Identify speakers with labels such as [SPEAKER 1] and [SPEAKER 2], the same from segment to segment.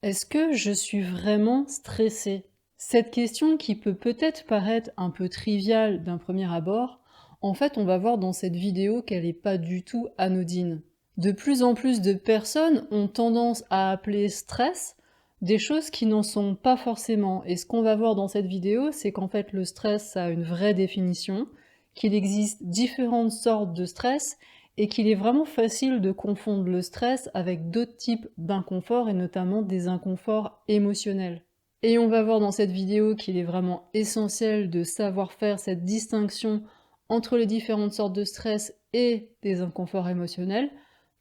[SPEAKER 1] Est-ce que je suis vraiment stressée? Cette question qui peut peut-être paraître un peu triviale d'un premier abord, en fait, on va voir dans cette vidéo qu'elle n'est pas du tout anodine. De plus en plus de personnes ont tendance à appeler stress des choses qui n'en sont pas forcément. Et ce qu'on va voir dans cette vidéo, c'est qu'en fait, le stress, ça a une vraie définition, qu'il existe différentes sortes de stress et qu'il est vraiment facile de confondre le stress avec d'autres types d'inconfort et notamment des inconforts émotionnels. Et on va voir dans cette vidéo qu'il est vraiment essentiel de savoir faire cette distinction entre les différentes sortes de stress et des inconforts émotionnels,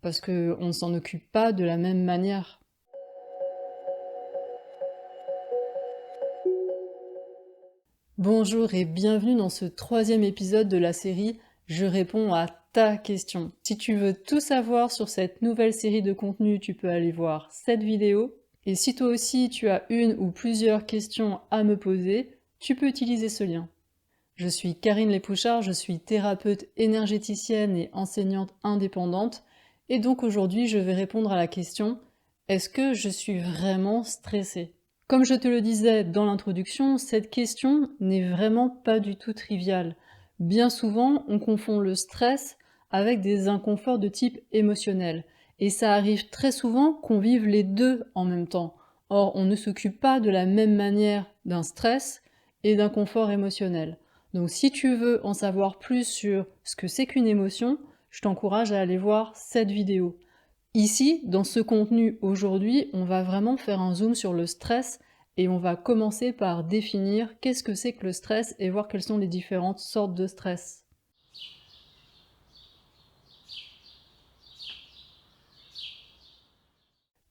[SPEAKER 1] parce qu'on ne s'en occupe pas de la même manière. Bonjour et bienvenue dans ce troisième épisode de la série Je réponds à ta question. Si tu veux tout savoir sur cette nouvelle série de contenus, tu peux aller voir cette vidéo. Et si toi aussi tu as une ou plusieurs questions à me poser, tu peux utiliser ce lien. Je suis Karine Lépouchard, je suis thérapeute énergéticienne et enseignante indépendante. Et donc aujourd'hui, je vais répondre à la question: est-ce que je suis vraiment stressée? Comme je te le disais dans l'introduction, cette question n'est vraiment pas du tout triviale. Bien souvent, on confond le stress avec des inconforts de type émotionnel. Et ça arrive très souvent qu'on vive les deux en même temps. Or, on ne s'occupe pas de la même manière d'un stress et d'un confort émotionnel. Donc si tu veux en savoir plus sur ce que c'est qu'une émotion, je t'encourage à aller voir cette vidéo. Ici, dans ce contenu aujourd'hui, on va vraiment faire un zoom sur le stress et on va commencer par définir qu'est-ce que c'est que le stress et voir quelles sont les différentes sortes de stress.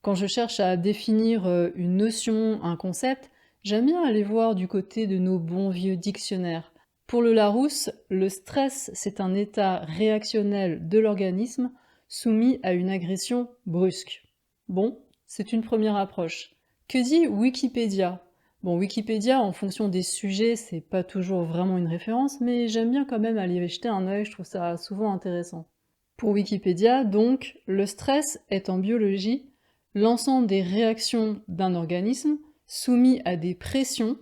[SPEAKER 1] Quand je cherche à définir une notion, un concept, j'aime bien aller voir du côté de nos bons vieux dictionnaires. Pour le Larousse, le stress, c'est un état réactionnel de l'organisme soumis à une agression brusque. Bon, c'est une première approche. Que dit Wikipédia? Bon, Wikipédia, en fonction des sujets, c'est pas toujours vraiment une référence, mais j'aime bien quand même aller jeter un œil, je trouve ça souvent intéressant. Pour Wikipédia, donc, le stress est en biologie l'ensemble des réactions d'un organisme soumis à des pressions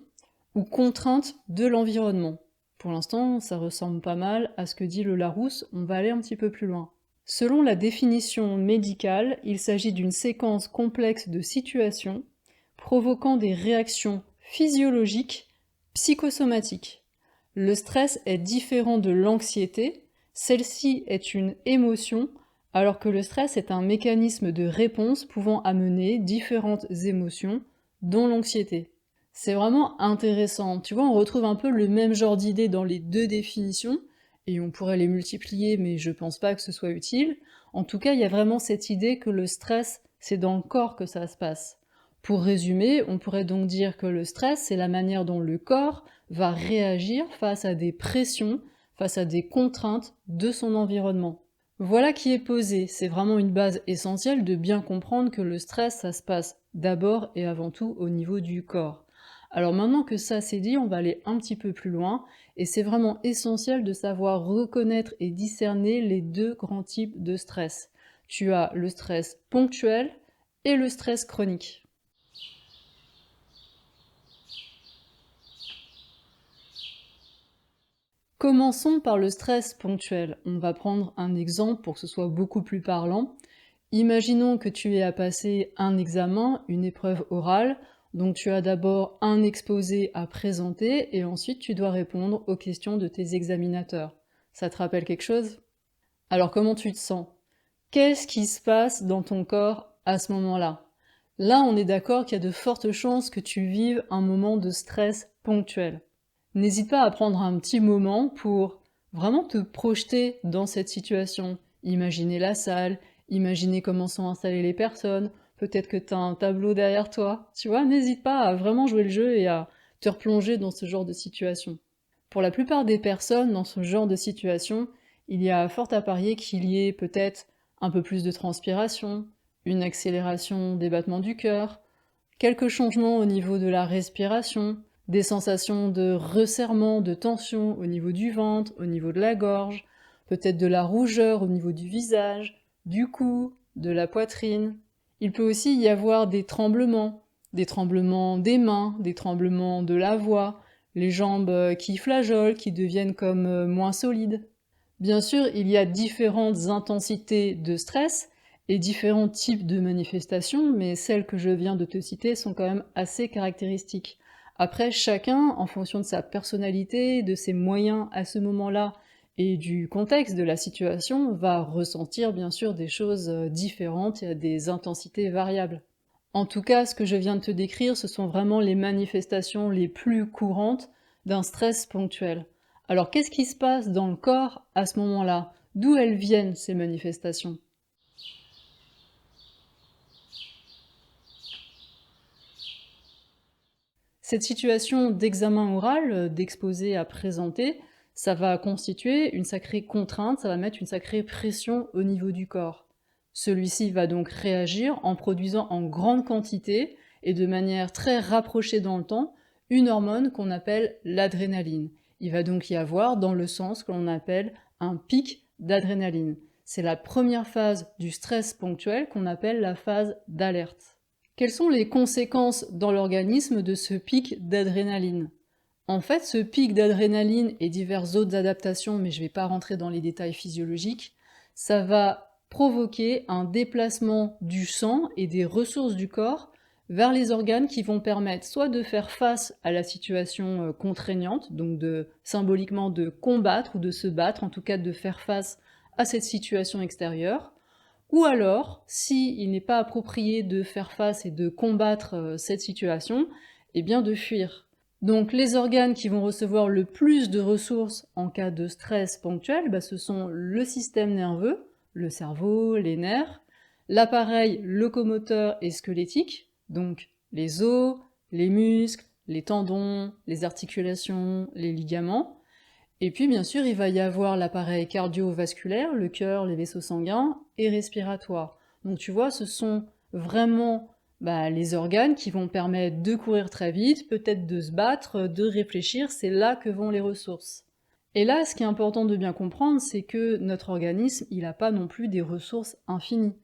[SPEAKER 1] ou contraintes de l'environnement. Pour l'instant, ça ressemble pas mal à ce que dit le Larousse, on va aller un petit peu plus loin. Selon la définition médicale, il s'agit d'une séquence complexe de situations provoquant des réactions physiologiques, psychosomatiques. Le stress est différent de l'anxiété, celle-ci est une émotion, alors que le stress est un mécanisme de réponse pouvant amener différentes émotions, dont l'anxiété. C'est vraiment intéressant. Tu vois, on retrouve un peu le même genre d'idées dans les deux définitions, et on pourrait les multiplier, mais je pense pas que ce soit utile. En tout cas, il y a vraiment cette idée que le stress, c'est dans le corps que ça se passe. Pour résumer, on pourrait donc dire que le stress, c'est la manière dont le corps va réagir face à des pressions, face à des contraintes de son environnement. Voilà qui est posé, c'est vraiment une base essentielle de bien comprendre que le stress, ça se passe d'abord et avant tout au niveau du corps. Alors maintenant que ça c'est dit, on va aller un petit peu plus loin, et c'est vraiment essentiel de savoir reconnaître et discerner les deux grands types de stress. Tu as le stress ponctuel et le stress chronique. Commençons par le stress ponctuel. On va prendre un exemple pour que ce soit beaucoup plus parlant. Imaginons que tu aies à passer un examen, une épreuve orale, donc tu as d'abord un exposé à présenter et ensuite tu dois répondre aux questions de tes examinateurs. Ça te rappelle quelque chose? Alors comment tu te sens? Qu'est-ce qui se passe dans ton corps à ce moment-là? Là, on est d'accord qu'il y a de fortes chances que tu vives un moment de stress ponctuel. N'hésite pas à prendre un petit moment pour vraiment te projeter dans cette situation. Imaginer la salle, imaginer comment sont installées les personnes, peut-être que tu as un tableau derrière toi. Tu vois, n'hésite pas à vraiment jouer le jeu et à te replonger dans ce genre de situation. Pour la plupart des personnes dans ce genre de situation, il y a fort à parier qu'il y ait peut-être un peu plus de transpiration, une accélération des battements du cœur, quelques changements au niveau de la respiration, des sensations de resserrement, de tension au niveau du ventre, au niveau de la gorge, peut-être de la rougeur au niveau du visage, du cou, de la poitrine. Il peut aussi y avoir des tremblements des mains, des tremblements de la voix, les jambes qui flageolent, qui deviennent comme moins solides. Bien sûr, il y a différentes intensités de stress et différents types de manifestations, mais celles que je viens de te citer sont quand même assez caractéristiques. Après, chacun, en fonction de sa personnalité, de ses moyens à ce moment-là et du contexte de la situation, va ressentir bien sûr des choses différentes et à des intensités variables. En tout cas, ce que je viens de te décrire, ce sont vraiment les manifestations les plus courantes d'un stress ponctuel. Alors, qu'est-ce qui se passe dans le corps à ce moment-là? D'où elles viennent, ces manifestations? Cette situation d'examen oral, d'exposé à présenter, ça va constituer une sacrée contrainte, ça va mettre une sacrée pression au niveau du corps. Celui-ci va donc réagir en produisant en grande quantité et de manière très rapprochée dans le temps une hormone qu'on appelle l'adrénaline. Il va donc y avoir dans le sang ce que l'on appelle un pic d'adrénaline. C'est la première phase du stress ponctuel qu'on appelle la phase d'alerte. Quelles sont les conséquences dans l'organisme de ce pic d'adrénaline? En fait, ce pic d'adrénaline et diverses autres adaptations, mais je ne vais pas rentrer dans les détails physiologiques, ça va provoquer un déplacement du sang et des ressources du corps vers les organes qui vont permettre soit de faire face à la situation contraignante, donc symboliquement de combattre ou de se battre, en tout cas de faire face à cette situation extérieure, ou alors, s'il n'est pas approprié de faire face et de combattre cette situation, eh bien de fuir. Donc les organes qui vont recevoir le plus de ressources en cas de stress ponctuel, ce sont le système nerveux, le cerveau, les nerfs, l'appareil locomoteur et squelettique, donc les os, les muscles, les tendons, les articulations, les ligaments, et puis bien sûr, il va y avoir l'appareil cardiovasculaire, le cœur, les vaisseaux sanguins, et respiratoire. Donc tu vois, ce sont vraiment les organes qui vont permettre de courir très vite, peut-être de se battre, de réfléchir, c'est là que vont les ressources. Et là, ce qui est important de bien comprendre, c'est que notre organisme, il n'a pas non plus des ressources infinies.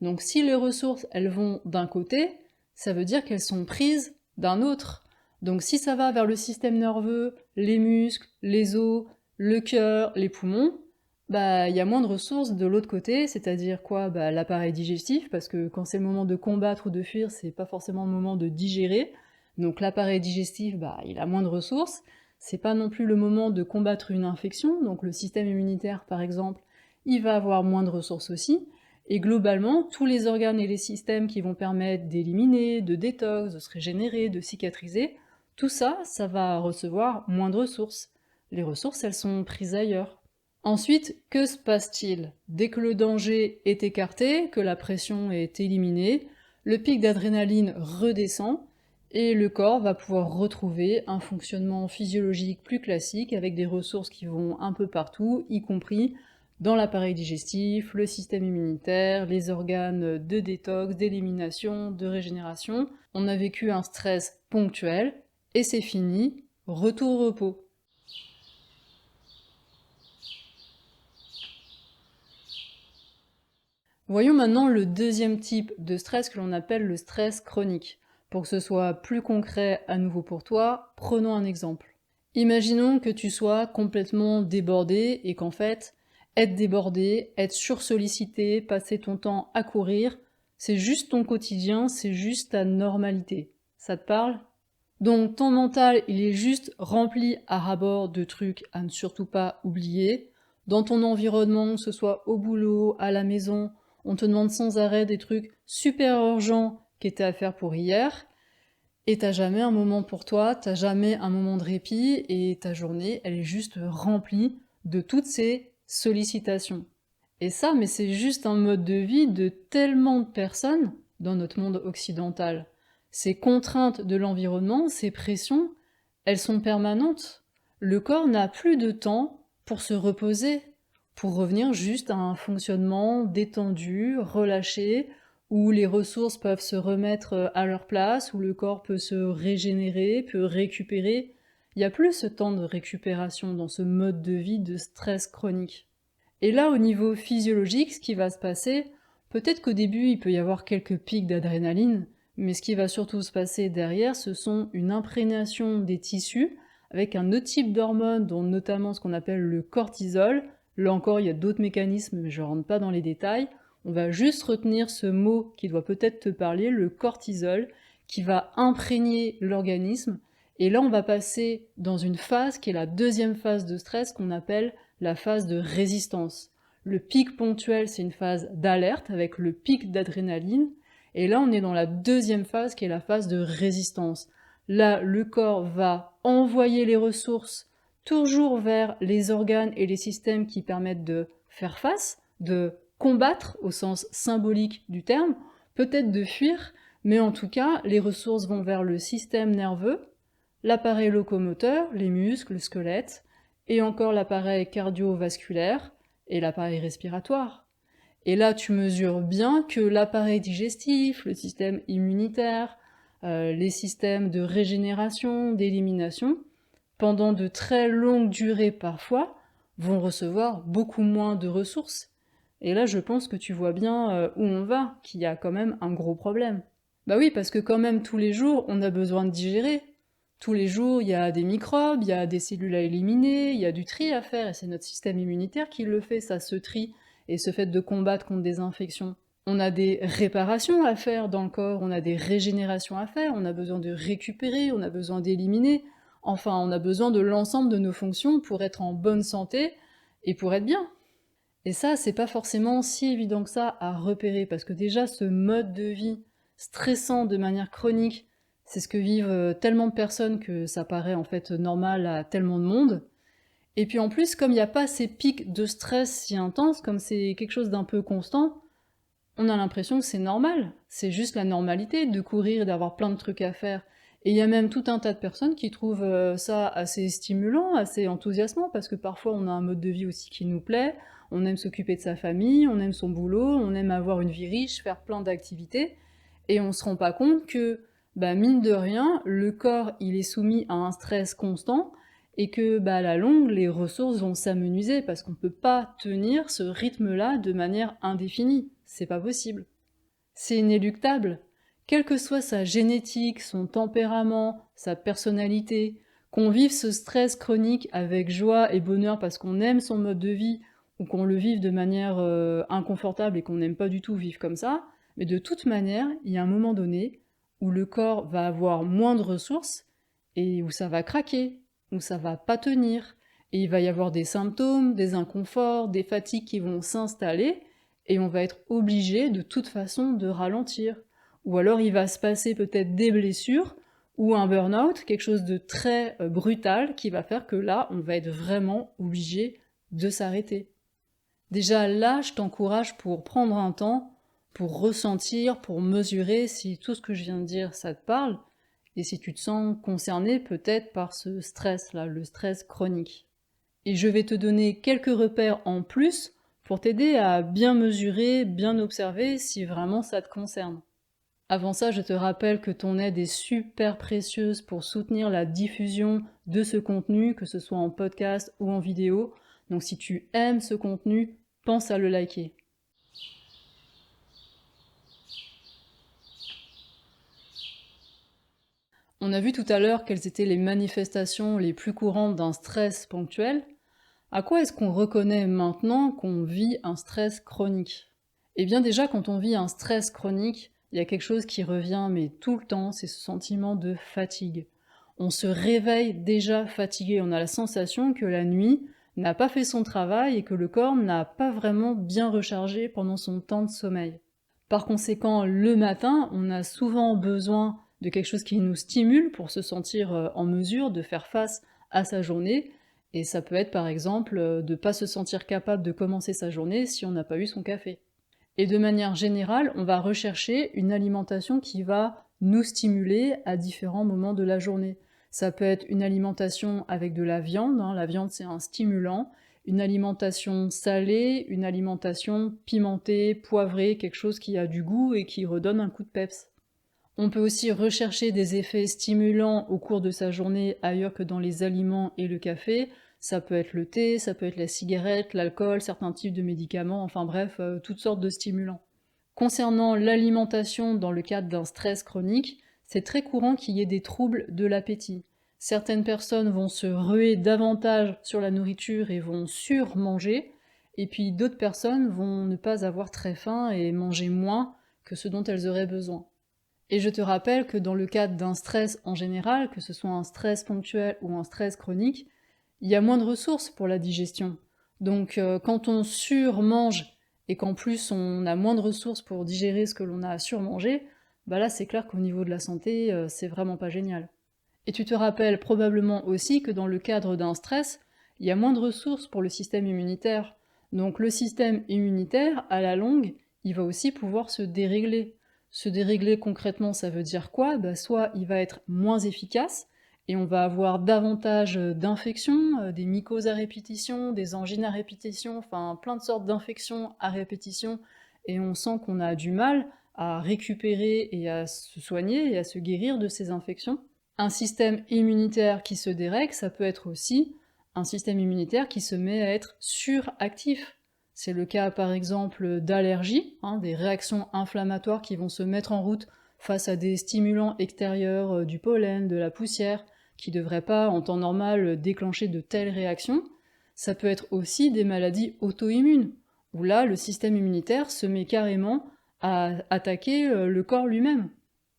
[SPEAKER 1] Donc si les ressources, elles vont d'un côté, ça veut dire qu'elles sont prises d'un autre. Donc si ça va vers le système nerveux, les muscles, les os, le cœur, les poumons, il y a moins de ressources de l'autre côté, c'est-à-dire quoi? L'appareil digestif, parce que quand c'est le moment de combattre ou de fuir, c'est pas forcément le moment de digérer. Donc l'appareil digestif, il a moins de ressources. C'est pas non plus le moment de combattre une infection, donc le système immunitaire par exemple, il va avoir moins de ressources aussi. Et globalement, tous les organes et les systèmes qui vont permettre d'éliminer, de détox, de se régénérer, de cicatriser, tout ça, ça va recevoir moins de ressources. Les ressources, elles sont prises ailleurs. Ensuite, que se passe-t-il? Dès que le danger est écarté, que la pression est éliminée, le pic d'adrénaline redescend et le corps va pouvoir retrouver un fonctionnement physiologique plus classique avec des ressources qui vont un peu partout, y compris dans l'appareil digestif, le système immunitaire, les organes de détox, d'élimination, de régénération. On a vécu un stress ponctuel et c'est fini, retour au repos. Voyons maintenant le deuxième type de stress que l'on appelle le stress chronique. Pour que ce soit plus concret à nouveau pour toi, prenons un exemple. Imaginons que tu sois complètement débordé et qu'en fait, être débordé, être sursollicité, passer ton temps à courir, c'est juste ton quotidien, c'est juste ta normalité. Ça te parle? Donc ton mental, il est juste rempli à ras-bord de trucs à ne surtout pas oublier. Dans ton environnement, que ce soit au boulot, à la maison, on te demande sans arrêt des trucs super urgents qui étaient à faire pour hier. Et t'as jamais un moment pour toi, t'as jamais un moment de répit, et ta journée, elle est juste remplie de toutes ces sollicitations. Et ça, mais c'est juste un mode de vie de tellement de personnes dans notre monde occidental. Ces contraintes de l'environnement, ces pressions, elles sont permanentes. Le corps n'a plus de temps pour se reposer, pour revenir juste à un fonctionnement détendu, relâché, où les ressources peuvent se remettre à leur place, où le corps peut se régénérer, peut récupérer. Il n'y a plus ce temps de récupération dans ce mode de vie de stress chronique. Et là, au niveau physiologique, ce qui va se passer, Peut-être qu'au début, il peut y avoir quelques pics d'adrénaline, mais ce qui va surtout se passer derrière, ce sont une imprégnation des tissus avec un autre type d'hormone, dont notamment ce qu'on appelle le cortisol. Là encore, il y a d'autres mécanismes, mais je ne rentre pas dans les détails. On va juste retenir ce mot qui doit peut-être te parler, le cortisol, qui va imprégner l'organisme. Et là, on va passer dans une phase qui est la deuxième phase de stress qu'on appelle la phase de résistance. Le pic ponctuel, c'est une phase d'alerte avec le pic d'adrénaline. Et là, on est dans la deuxième phase qui est la phase de résistance. Là, le corps va envoyer les ressources toujours vers les organes et les systèmes qui permettent de faire face, de combattre au sens symbolique du terme, peut-être de fuir, mais en tout cas, les ressources vont vers le système nerveux, l'appareil locomoteur, les muscles, le squelette, et encore l'appareil cardiovasculaire et l'appareil respiratoire. Et là, tu mesures bien que l'appareil digestif, le système immunitaire, les systèmes de régénération, d'élimination, pendant de très longues durées parfois, vont recevoir beaucoup moins de ressources. Et là, je pense que tu vois bien où on va, qu'il y a quand même un gros problème. Bah oui, parce que quand même, tous les jours, on a besoin de digérer. Tous les jours, il y a des microbes, il y a des cellules à éliminer, il y a du tri à faire, et c'est notre système immunitaire qui le fait, ça, ce tri, et ce fait de combattre contre des infections. On a des réparations à faire dans le corps, on a des régénérations à faire, on a besoin de récupérer, on a besoin d'éliminer. Enfin, on a besoin de l'ensemble de nos fonctions pour être en bonne santé et pour être bien. Et ça, c'est pas forcément si évident que ça à repérer, parce que déjà, ce mode de vie stressant de manière chronique, c'est ce que vivent tellement de personnes que ça paraît en fait normal à tellement de monde. Et puis en plus, comme il n'y a pas ces pics de stress si intenses, comme c'est quelque chose d'un peu constant, on a l'impression que c'est normal. C'est juste la normalité de courir et d'avoir plein de trucs à faire. Et il y a même tout un tas de personnes qui trouvent ça assez stimulant, assez enthousiasmant, parce que parfois on a un mode de vie aussi qui nous plaît, on aime s'occuper de sa famille, on aime son boulot, on aime avoir une vie riche, faire plein d'activités, et on se rend pas compte que, bah, mine de rien, le corps il est soumis à un stress constant, et que bah, à la longue, les ressources vont s'amenuiser, parce qu'on peut pas tenir ce rythme-là de manière indéfinie. C'est pas possible. C'est inéluctable. Quelle que soit sa génétique, son tempérament, sa personnalité, qu'on vive ce stress chronique avec joie et bonheur parce qu'on aime son mode de vie, ou qu'on le vive de manière inconfortable et qu'on n'aime pas du tout vivre comme ça, mais de toute manière, il y a un moment donné où le corps va avoir moins de ressources et où ça va craquer, où ça va pas tenir, et il va y avoir des symptômes, des inconforts, des fatigues qui vont s'installer, et on va être obligé de toute façon de ralentir. Ou alors il va se passer peut-être des blessures, ou un burn-out, quelque chose de très brutal, qui va faire que là, on va être vraiment obligé de s'arrêter. Déjà là, je t'encourage pour prendre un temps, pour ressentir, pour mesurer si tout ce que je viens de dire, ça te parle, et si tu te sens concerné peut-être par ce stress-là, le stress chronique. Et je vais te donner quelques repères en plus pour t'aider à bien mesurer, bien observer si vraiment ça te concerne. Avant ça, je te rappelle que ton aide est super précieuse pour soutenir la diffusion de ce contenu, que ce soit en podcast ou en vidéo. Donc si tu aimes ce contenu, pense à le liker. On a vu tout à l'heure quelles étaient les manifestations les plus courantes d'un stress ponctuel. À quoi est-ce qu'on reconnaît maintenant qu'on vit un stress chronique? Eh bien déjà, quand on vit un stress chronique, il y a quelque chose qui revient mais tout le temps, c'est ce sentiment de fatigue. On se réveille déjà fatigué, on a la sensation que la nuit n'a pas fait son travail et que le corps n'a pas vraiment bien rechargé pendant son temps de sommeil. Par conséquent, le matin, on a souvent besoin de quelque chose qui nous stimule pour se sentir en mesure de faire face à sa journée, et ça peut être par exemple de ne pas se sentir capable de commencer sa journée si on n'a pas eu son café. Et de manière générale, on va rechercher une alimentation qui va nous stimuler à différents moments de la journée. Ça peut être une alimentation avec de la viande, la viande c'est un stimulant, une alimentation salée, une alimentation pimentée, poivrée, quelque chose qui a du goût et qui redonne un coup de peps. On peut aussi rechercher des effets stimulants au cours de sa journée ailleurs que dans les aliments et le café. Ça peut être le thé, ça peut être la cigarette, l'alcool, certains types de médicaments, enfin bref, toutes sortes de stimulants. Concernant l'alimentation dans le cadre d'un stress chronique, c'est très courant qu'il y ait des troubles de l'appétit. Certaines personnes vont se ruer davantage sur la nourriture et vont surmanger, et puis d'autres personnes vont ne pas avoir très faim et manger moins que ce dont elles auraient besoin. Et je te rappelle que dans le cadre d'un stress en général, que ce soit un stress ponctuel ou un stress chronique, il y a moins de ressources pour la digestion. Donc quand on surmange et qu'en plus on a moins de ressources pour digérer ce que l'on a surmangé, bah là c'est clair qu'au niveau de la santé, c'est vraiment pas génial. Et tu te rappelles probablement aussi que dans le cadre d'un stress, il y a moins de ressources pour le système immunitaire. Donc le système immunitaire, à la longue, il va aussi pouvoir se dérégler. Se dérégler concrètement, ça veut dire quoi? Bah, soit il va être moins efficace, et on va avoir davantage d'infections, des mycoses à répétition, des angines à répétition, enfin plein de sortes d'infections à répétition, et on sent qu'on a du mal à récupérer et à se soigner et à se guérir de ces infections. Un système immunitaire qui se dérègle, ça peut être aussi un système immunitaire qui se met à être suractif. C'est le cas par exemple d'allergies, des réactions inflammatoires qui vont se mettre en route face à des stimulants extérieurs, du pollen, de la poussière, qui ne devraient pas en temps normal déclencher de telles réactions. Ça peut être aussi des maladies auto-immunes, où là le système immunitaire se met carrément à attaquer le corps lui-même.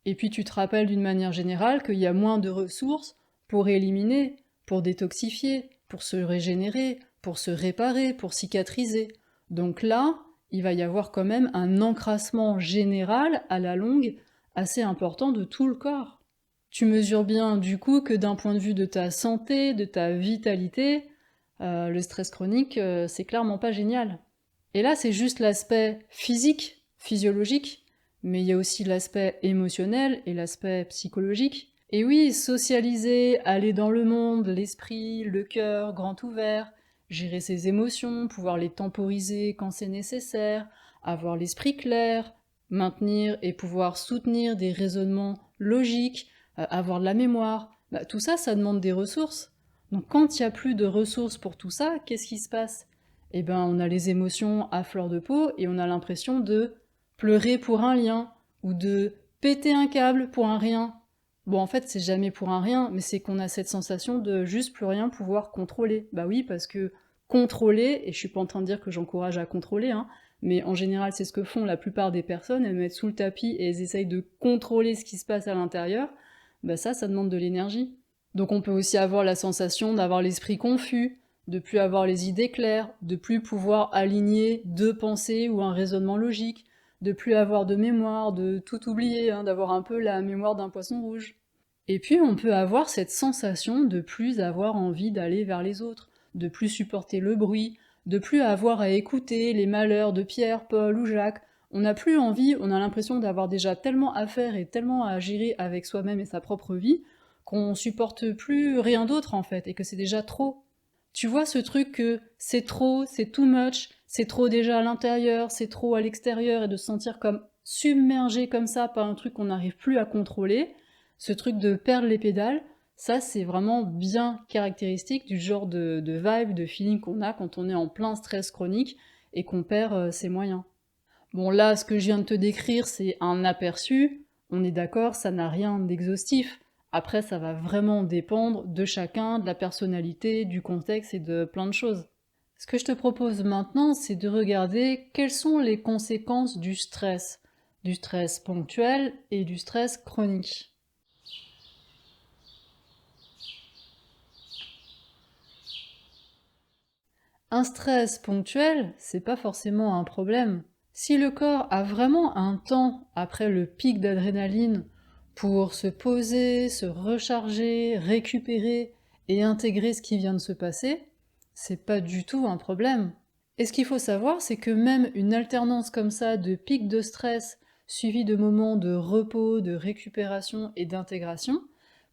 [SPEAKER 1] Et puis tu te rappelles d'une manière générale qu'il y a moins de ressources pour éliminer, pour détoxifier, pour se régénérer, pour se réparer, pour cicatriser. Donc là, il va y avoir quand même un encrassement général à la longue assez important de tout le corps. Tu mesures bien du coup que d'un point de vue de ta santé, de ta vitalité, le stress chronique, c'est clairement pas génial. Et là, c'est juste l'aspect physique, physiologique, mais il y a aussi l'aspect émotionnel et l'aspect psychologique. Et oui, socialiser, aller dans le monde, l'esprit, le cœur grand ouvert, gérer ses émotions, pouvoir les temporiser quand c'est nécessaire, avoir l'esprit clair, maintenir et pouvoir soutenir des raisonnements logiques, avoir de la mémoire, bah, tout ça, ça demande des ressources. Donc quand il n'y a plus de ressources pour tout ça, qu'est-ce qui se passe? Eh ben, on a les émotions à fleur de peau et on a l'impression de pleurer pour un lien, ou de péter un câble pour un rien. Bon, en fait, c'est jamais pour un rien, mais c'est qu'on a cette sensation de juste plus rien pouvoir contrôler. Bah oui, parce que contrôler, et je suis pas en train de dire que j'encourage à contrôler, mais en général, c'est ce que font la plupart des personnes, elles mettent sous le tapis et elles essayent de contrôler ce qui se passe à l'intérieur, bah ça demande de l'énergie. Donc on peut aussi avoir la sensation d'avoir l'esprit confus, de plus avoir les idées claires, de plus pouvoir aligner deux pensées ou un raisonnement logique, de plus avoir de mémoire, de tout oublier, d'avoir un peu la mémoire d'un poisson rouge. Et puis on peut avoir cette sensation de plus avoir envie d'aller vers les autres, de plus supporter le bruit, de plus avoir à écouter les malheurs de Pierre, Paul ou Jacques. On n'a plus envie, on a l'impression d'avoir déjà tellement à faire et tellement à gérer avec soi-même et sa propre vie, qu'on supporte plus rien d'autre en fait, et que c'est déjà trop. Tu vois ce truc que c'est trop, c'est too much, c'est trop déjà à l'intérieur, c'est trop à l'extérieur, et de se sentir comme submergé comme ça par un truc qu'on n'arrive plus à contrôler, ce truc de perdre les pédales, ça c'est vraiment bien caractéristique du genre de vibe, de feeling qu'on a quand on est en plein stress chronique et qu'on perd ses moyens. Bon là, ce que je viens de te décrire, c'est un aperçu, on est d'accord, ça n'a rien d'exhaustif. Après, ça va vraiment dépendre de chacun, de la personnalité, du contexte et de plein de choses. Ce que je te propose maintenant, c'est de regarder quelles sont les conséquences du stress ponctuel et du stress chronique. Un stress ponctuel, c'est pas forcément un problème. Si le corps a vraiment un temps après le pic d'adrénaline pour se poser, se recharger, récupérer et intégrer ce qui vient de se passer, c'est pas du tout un problème. Et ce qu'il faut savoir, c'est que même une alternance comme ça de pics de stress suivis de moments de repos, de récupération et d'intégration,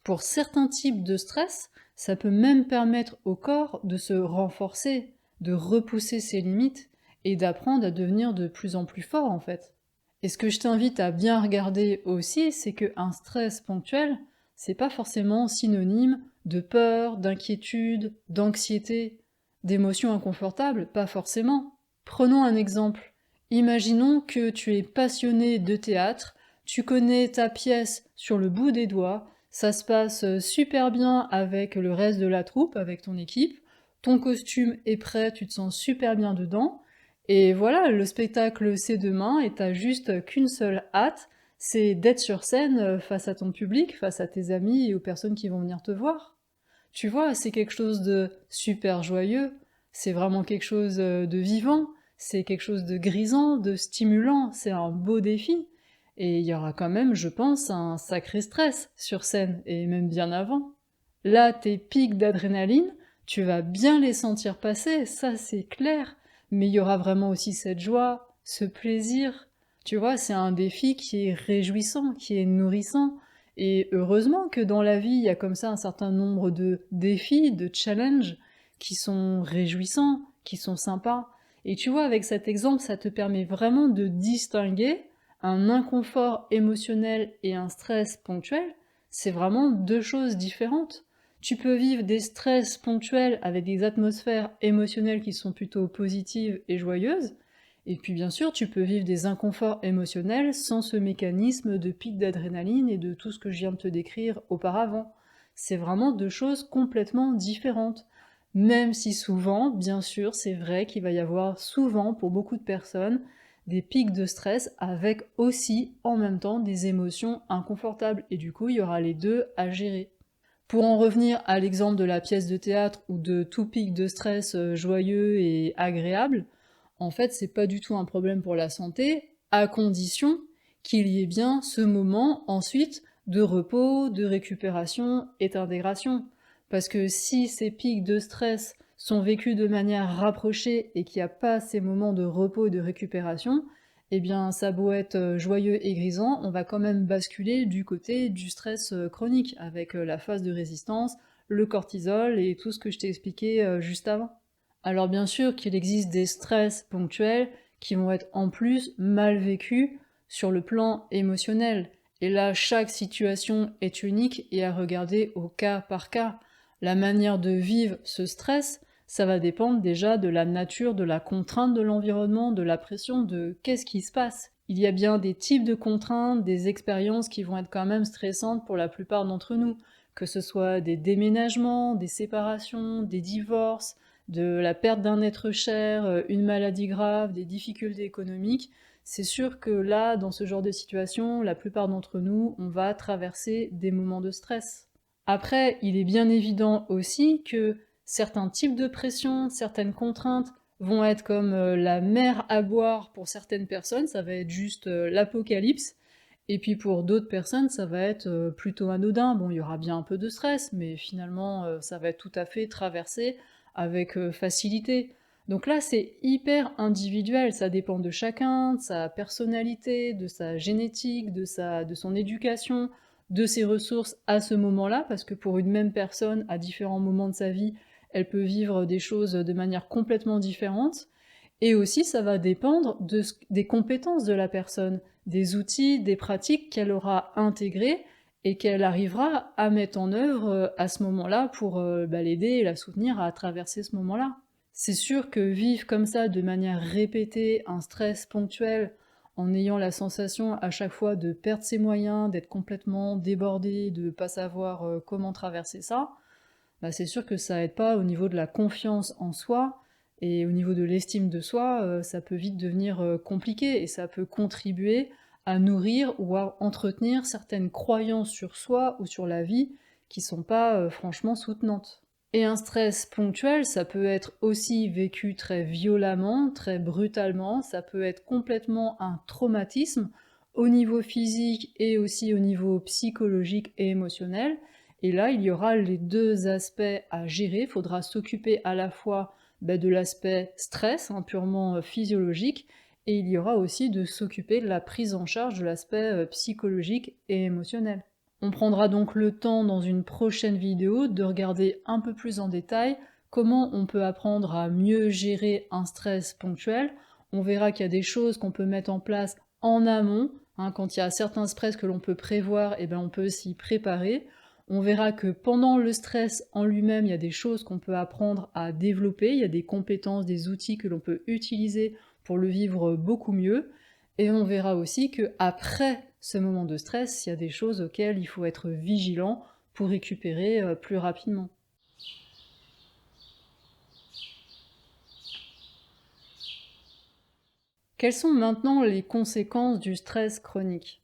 [SPEAKER 1] pour certains types de stress, ça peut même permettre au corps de se renforcer, de repousser ses limites et d'apprendre à devenir de plus en plus fort en fait. Et ce que je t'invite à bien regarder aussi, c'est qu'un stress ponctuel, c'est pas forcément synonyme de peur, d'inquiétude, d'anxiété, d'émotions inconfortables, pas forcément. Prenons un exemple. Imaginons que tu es passionné de théâtre, tu connais ta pièce sur le bout des doigts, ça se passe super bien avec le reste de la troupe, avec ton équipe, ton costume est prêt, tu te sens super bien dedans, et voilà, le spectacle c'est demain et t'as juste qu'une seule hâte, c'est d'être sur scène face à ton public, face à tes amis et aux personnes qui vont venir te voir. Tu vois, c'est quelque chose de super joyeux, c'est vraiment quelque chose de vivant, c'est quelque chose de grisant, de stimulant, c'est un beau défi. Et il y aura quand même, je pense, un sacré stress sur scène, et même bien avant. Là, tes pics d'adrénaline, tu vas bien les sentir passer, ça c'est clair, mais il y aura vraiment aussi cette joie, ce plaisir. Tu vois, c'est un défi qui est réjouissant, qui est nourrissant, et heureusement que dans la vie, il y a comme ça un certain nombre de défis, de challenges qui sont réjouissants, qui sont sympas. Et tu vois, avec cet exemple, ça te permet vraiment de distinguer un inconfort émotionnel et un stress ponctuel. C'est vraiment deux choses différentes. Tu peux vivre des stress ponctuels avec des atmosphères émotionnelles qui sont plutôt positives et joyeuses, et puis bien sûr, tu peux vivre des inconforts émotionnels sans ce mécanisme de pic d'adrénaline et de tout ce que je viens de te décrire auparavant. C'est vraiment deux choses complètement différentes. Même si souvent, bien sûr, c'est vrai qu'il va y avoir souvent, pour beaucoup de personnes, des pics de stress avec aussi, en même temps, des émotions inconfortables. Et du coup, il y aura les deux à gérer. Pour en revenir à l'exemple de la pièce de théâtre ou de tout pic de stress joyeux et agréable, en fait, c'est pas du tout un problème pour la santé, à condition qu'il y ait bien ce moment ensuite de repos, de récupération et d'intégration. Parce que si ces pics de stress sont vécus de manière rapprochée et qu'il n'y a pas ces moments de repos et de récupération, eh bien, ça a beau être joyeux et grisant, on va quand même basculer du côté du stress chronique, avec la phase de résistance, le cortisol et tout ce que je t'ai expliqué juste avant. Alors bien sûr qu'il existe des stress ponctuels qui vont être en plus mal vécus sur le plan émotionnel. Et là, chaque situation est unique et à regarder au cas par cas. La manière de vivre ce stress, ça va dépendre déjà de la nature, de la contrainte de l'environnement, de la pression, de qu'est-ce qui se passe. Il y a bien des types de contraintes, des expériences qui vont être quand même stressantes pour la plupart d'entre nous, que ce soit des déménagements, des séparations, des divorces, de la perte d'un être cher, une maladie grave, des difficultés économiques, c'est sûr que là, dans ce genre de situation, la plupart d'entre nous, on va traverser des moments de stress. Après, il est bien évident aussi que certains types de pression, certaines contraintes vont être comme la mer à boire pour certaines personnes, ça va être juste l'apocalypse, et puis pour d'autres personnes, ça va être plutôt anodin. Bon, il y aura bien un peu de stress, mais finalement, ça va être tout à fait traversé avec facilité. Donc là, c'est hyper individuel, ça dépend de chacun, de sa personnalité, de sa génétique, de son éducation, de ses ressources à ce moment-là, parce que pour une même personne, à différents moments de sa vie, elle peut vivre des choses de manière complètement différente. Et aussi, ça va dépendre des compétences de la personne, des outils, des pratiques qu'elle aura intégrées et qu'elle arrivera à mettre en œuvre à ce moment-là pour l'aider et la soutenir à traverser ce moment-là. C'est sûr que vivre comme ça de manière répétée, un stress ponctuel, en ayant la sensation à chaque fois de perdre ses moyens, d'être complètement débordé, de ne pas savoir comment traverser ça, bah c'est sûr que ça aide pas au niveau de la confiance en soi et au niveau de l'estime de soi, ça peut vite devenir compliqué et ça peut contribuer à nourrir ou à entretenir certaines croyances sur soi ou sur la vie qui sont pas franchement soutenantes. Et un stress ponctuel, ça peut être aussi vécu très violemment, très brutalement, ça peut être complètement un traumatisme au niveau physique et aussi au niveau psychologique et émotionnel. Et là, il y aura les deux aspects à gérer. Il faudra s'occuper à la fois de l'aspect stress, hein, purement physiologique, et il y aura aussi de s'occuper de la prise en charge de l'aspect psychologique et émotionnel. On prendra donc le temps dans une prochaine vidéo de regarder un peu plus en détail comment on peut apprendre à mieux gérer un stress ponctuel. On verra qu'il y a des choses qu'on peut mettre en place en amont, hein, quand il y a certains stress que l'on peut prévoir, et ben on peut s'y préparer. On verra que pendant le stress en lui-même, il y a des choses qu'on peut apprendre à développer, il y a des compétences, des outils que l'on peut utiliser pour le vivre beaucoup mieux. Et on verra aussi qu'après ce moment de stress, il y a des choses auxquelles il faut être vigilant pour récupérer plus rapidement. Quelles sont maintenant les conséquences du stress chronique?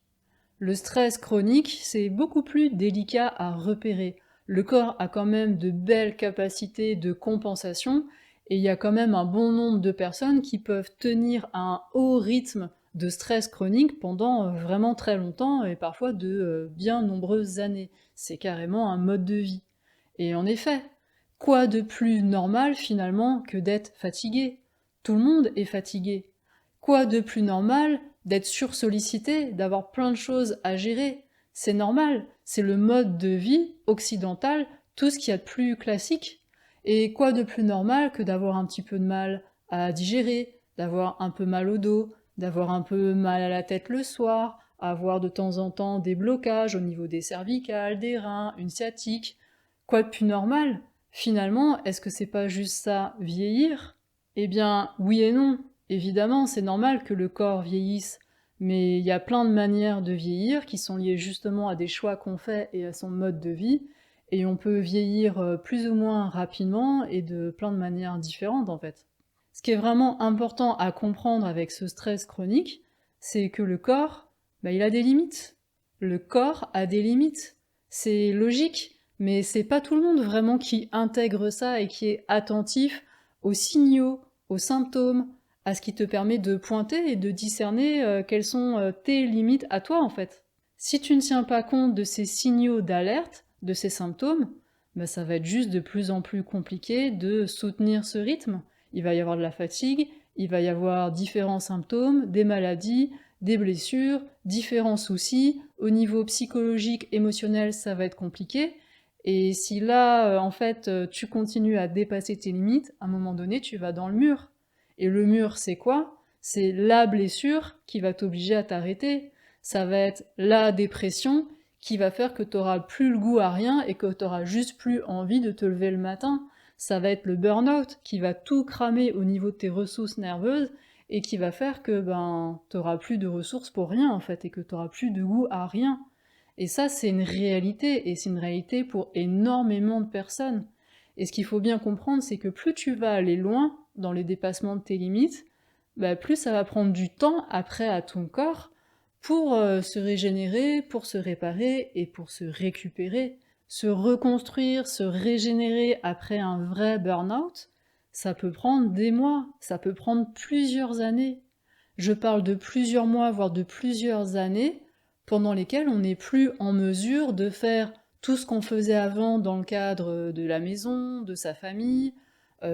[SPEAKER 1] Le stress chronique, c'est beaucoup plus délicat à repérer. Le corps a quand même de belles capacités de compensation et il y a quand même un bon nombre de personnes qui peuvent tenir un haut rythme de stress chronique pendant vraiment très longtemps et parfois de bien nombreuses années. C'est carrément un mode de vie. Et en effet, quoi de plus normal finalement que d'être fatigué? Tout le monde est fatigué. Quoi de plus normal d'être sursollicité, d'avoir plein de choses à gérer? C'est normal, c'est le mode de vie occidental, tout ce qu'il y a de plus classique. Et quoi de plus normal que d'avoir un petit peu de mal à digérer, d'avoir un peu mal au dos, d'avoir un peu mal à la tête le soir, avoir de temps en temps des blocages au niveau des cervicales, des reins, une sciatique. Quoi de plus normal? Finalement, est-ce que c'est pas juste ça, vieillir? Eh bien, oui et non. Évidemment, c'est normal que le corps vieillisse, mais il y a plein de manières de vieillir qui sont liées justement à des choix qu'on fait et à son mode de vie, et on peut vieillir plus ou moins rapidement et de plein de manières différentes en fait. Ce qui est vraiment important à comprendre avec ce stress chronique, c'est que le corps, il a des limites. Le corps a des limites. C'est logique, mais c'est pas tout le monde vraiment qui intègre ça et qui est attentif aux signaux, aux symptômes, à ce qui te permet de pointer et de discerner quelles sont tes limites à toi en fait. Si tu ne tiens pas compte de ces signaux d'alerte, de ces symptômes, ça va être juste de plus en plus compliqué de soutenir ce rythme. Il va y avoir de la fatigue, il va y avoir différents symptômes, des maladies, des blessures, différents soucis. Au niveau psychologique, émotionnel, ça va être compliqué. Et si là, en fait, tu continues à dépasser tes limites, à un moment donné, tu vas dans le mur. Et le mur, c'est quoi? C'est la blessure qui va t'obliger à t'arrêter. Ça va être la dépression qui va faire que tu n'auras plus le goût à rien et que tu n'auras juste plus envie de te lever le matin. Ça va être le burn-out qui va tout cramer au niveau de tes ressources nerveuses et qui va faire que tu n'auras plus de ressources pour rien en fait et que tu n'auras plus de goût à rien. Et ça, c'est une réalité, et c'est une réalité pour énormément de personnes. Et ce qu'il faut bien comprendre, c'est que plus tu vas aller loin dans les dépassements de tes limites, plus ça va prendre du temps après à ton corps pour se régénérer, pour se réparer et pour se récupérer. Se reconstruire, se régénérer après un vrai burn-out, ça peut prendre des mois, ça peut prendre plusieurs années. Je parle de plusieurs mois, voire de plusieurs années, pendant lesquelles on n'est plus en mesure de faire tout ce qu'on faisait avant dans le cadre de la maison, de sa famille,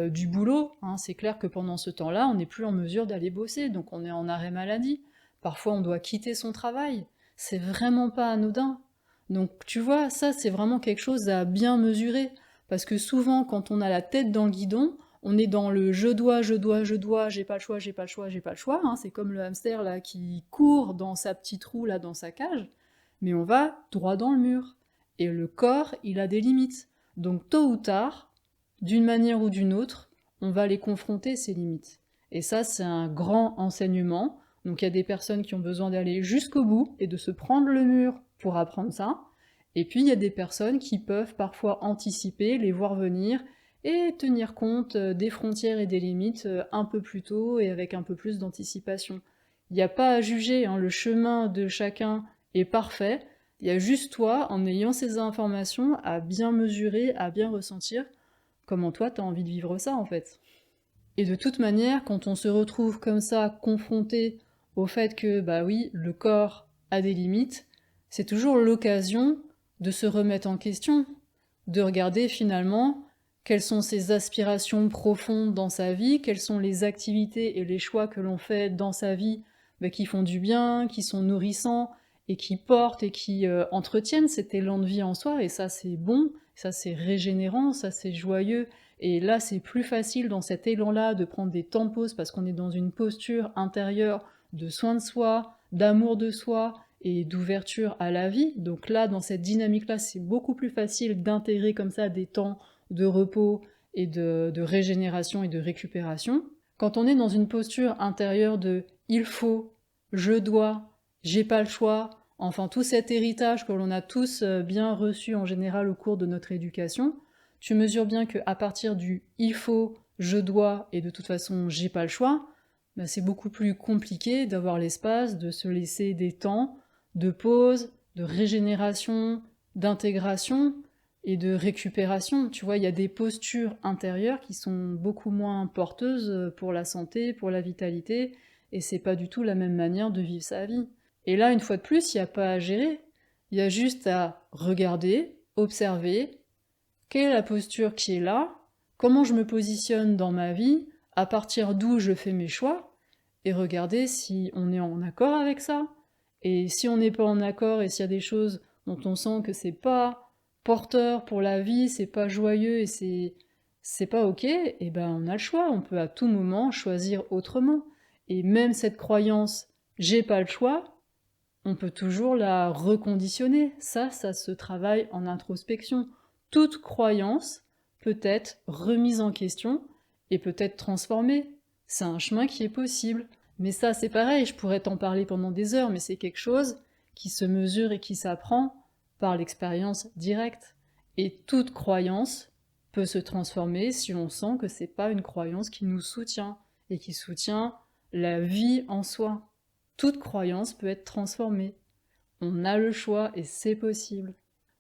[SPEAKER 1] du boulot. Hein. C'est clair que pendant ce temps-là, on n'est plus en mesure d'aller bosser, donc on est en arrêt maladie. Parfois, on doit quitter son travail. C'est vraiment pas anodin. Donc, tu vois, ça, c'est vraiment quelque chose à bien mesurer. Parce que souvent, quand on a la tête dans le guidon, on est dans le je dois, je dois, je dois, j'ai pas le choix, j'ai pas le choix, j'ai pas le choix. Hein. C'est comme le hamster là qui court dans sa petite roue là dans sa cage. Mais on va droit dans le mur. Et le corps, il a des limites. Donc, tôt ou tard, d'une manière ou d'une autre, on va les confronter, ces limites. Et ça, c'est un grand enseignement. Donc il y a des personnes qui ont besoin d'aller jusqu'au bout et de se prendre le mur pour apprendre ça. Et puis il y a des personnes qui peuvent parfois anticiper, les voir venir et tenir compte des frontières et des limites un peu plus tôt et avec un peu plus d'anticipation. Il n'y a pas à juger, hein, le chemin de chacun est parfait. Il y a juste toi, en ayant ces informations, à bien mesurer, à bien ressentir comment toi t'as envie de vivre ça en fait. Et de toute manière, quand on se retrouve comme ça, confronté au fait que, oui, le corps a des limites, c'est toujours l'occasion de se remettre en question, de regarder finalement quelles sont ses aspirations profondes dans sa vie, quelles sont les activités et les choix que l'on fait dans sa vie qui font du bien, qui sont nourrissants et qui portent et qui entretiennent cet élan de vie en soi, et ça c'est bon, ça c'est régénérant, ça c'est joyeux, et là, c'est plus facile dans cet élan-là de prendre des temps de pause parce qu'on est dans une posture intérieure de soin de soi, d'amour de soi et d'ouverture à la vie. Donc là, dans cette dynamique-là, c'est beaucoup plus facile d'intégrer comme ça des temps de repos et de régénération et de récupération. Quand on est dans une posture intérieure de il faut, je dois, j'ai pas le choix, enfin tout cet héritage que l'on a tous bien reçu en général au cours de notre éducation, tu mesures bien qu'à partir du il faut, je dois et de toute façon j'ai pas le choix, bah, c'est beaucoup plus compliqué d'avoir l'espace, de se laisser des temps de pause, de régénération, d'intégration et de récupération. Tu vois, il y a des postures intérieures qui sont beaucoup moins porteuses pour la santé, pour la vitalité, et c'est pas du tout la même manière de vivre sa vie. Et là, une fois de plus, il n'y a pas à gérer. Il y a juste à regarder, observer, quelle est la posture qui est là, comment je me positionne dans ma vie, à partir d'où je fais mes choix, et regarder si on est en accord avec ça. Et si on n'est pas en accord et s'il y a des choses dont on sent que c'est pas porteur pour la vie, c'est pas joyeux et c'est pas ok, et ben on a le choix, on peut à tout moment choisir autrement. Et même cette croyance j'ai pas le choix, on peut toujours la reconditionner. Ça se travaille en introspection. Toute croyance peut être remise en question et peut être transformée. C'est un chemin qui est possible. Mais ça, c'est pareil, je pourrais t'en parler pendant des heures, mais c'est quelque chose qui se mesure et qui s'apprend par l'expérience directe. Et toute croyance peut se transformer si on sent que c'est pas une croyance qui nous soutient et qui soutient la vie en soi. Toute croyance peut être transformée. On a le choix et c'est possible.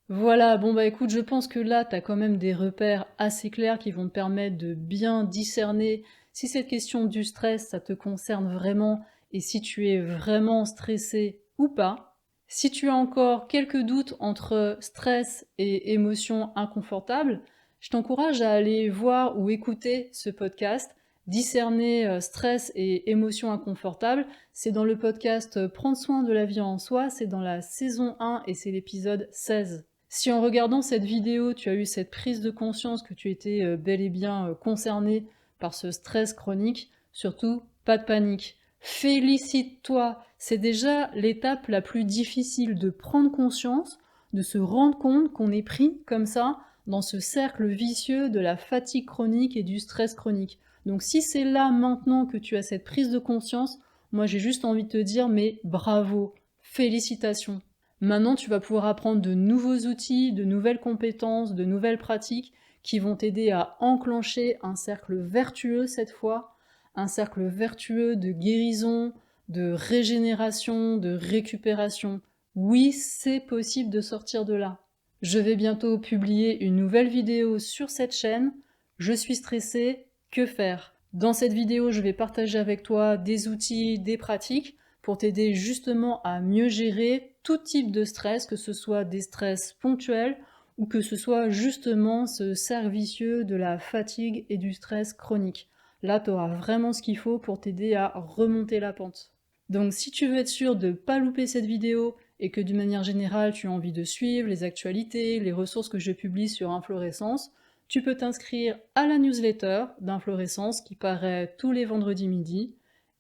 [SPEAKER 1] Voilà, bon bah écoute, je pense que là, t'as quand même des repères assez clairs qui vont te permettre de bien discerner si cette question du stress, ça te concerne vraiment et si tu es vraiment stressé ou pas. Si tu as encore quelques doutes entre stress et émotions inconfortables, je t'encourage à aller voir ou écouter ce podcast, discerner stress et émotions inconfortables. C'est dans le podcast Prendre soin de la vie en soi, c'est dans la saison 1 et c'est l'épisode 16. Si en regardant cette vidéo, tu as eu cette prise de conscience que tu étais bel et bien concerné par ce stress chronique, surtout pas de panique. Félicite-toi, c'est déjà l'étape la plus difficile de prendre conscience, de se rendre compte qu'on est pris comme ça dans ce cercle vicieux de la fatigue chronique et du stress chronique. Donc si c'est là maintenant que tu as cette prise de conscience, moi j'ai juste envie de te dire mais bravo, félicitations. Maintenant tu vas pouvoir apprendre de nouveaux outils, de nouvelles compétences, de nouvelles pratiques qui vont t'aider à enclencher un cercle vertueux cette fois, un cercle vertueux de guérison, de régénération, de récupération. Oui, c'est possible de sortir de là. Je vais bientôt publier une nouvelle vidéo sur cette chaîne. Je suis stressée, que faire? Dans cette vidéo, je vais partager avec toi des outils, des pratiques pour t'aider justement à mieux gérer tout type de stress, que ce soit des stress ponctuels ou que ce soit justement ce cercle vicieux de la fatigue et du stress chronique. Là, tu auras vraiment ce qu'il faut pour t'aider à remonter la pente. Donc si tu veux être sûr de ne pas louper cette vidéo et que d'une manière générale tu as envie de suivre les actualités, les ressources que je publie sur Inflorescence, tu peux t'inscrire à la newsletter d'Inflorescence qui paraît tous les vendredis midi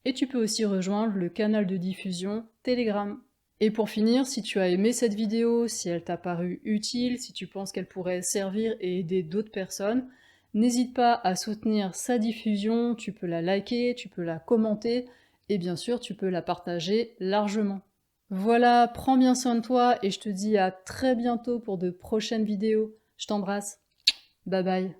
[SPEAKER 1] et tu peux aussi rejoindre le canal de diffusion Telegram. Et pour finir, si tu as aimé cette vidéo, si elle t'a paru utile, si tu penses qu'elle pourrait servir et aider d'autres personnes, n'hésite pas à soutenir sa diffusion, tu peux la liker, tu peux la commenter, et bien sûr tu peux la partager largement. Voilà, prends bien soin de toi et je te dis à très bientôt pour de prochaines vidéos. Je t'embrasse. Bye bye.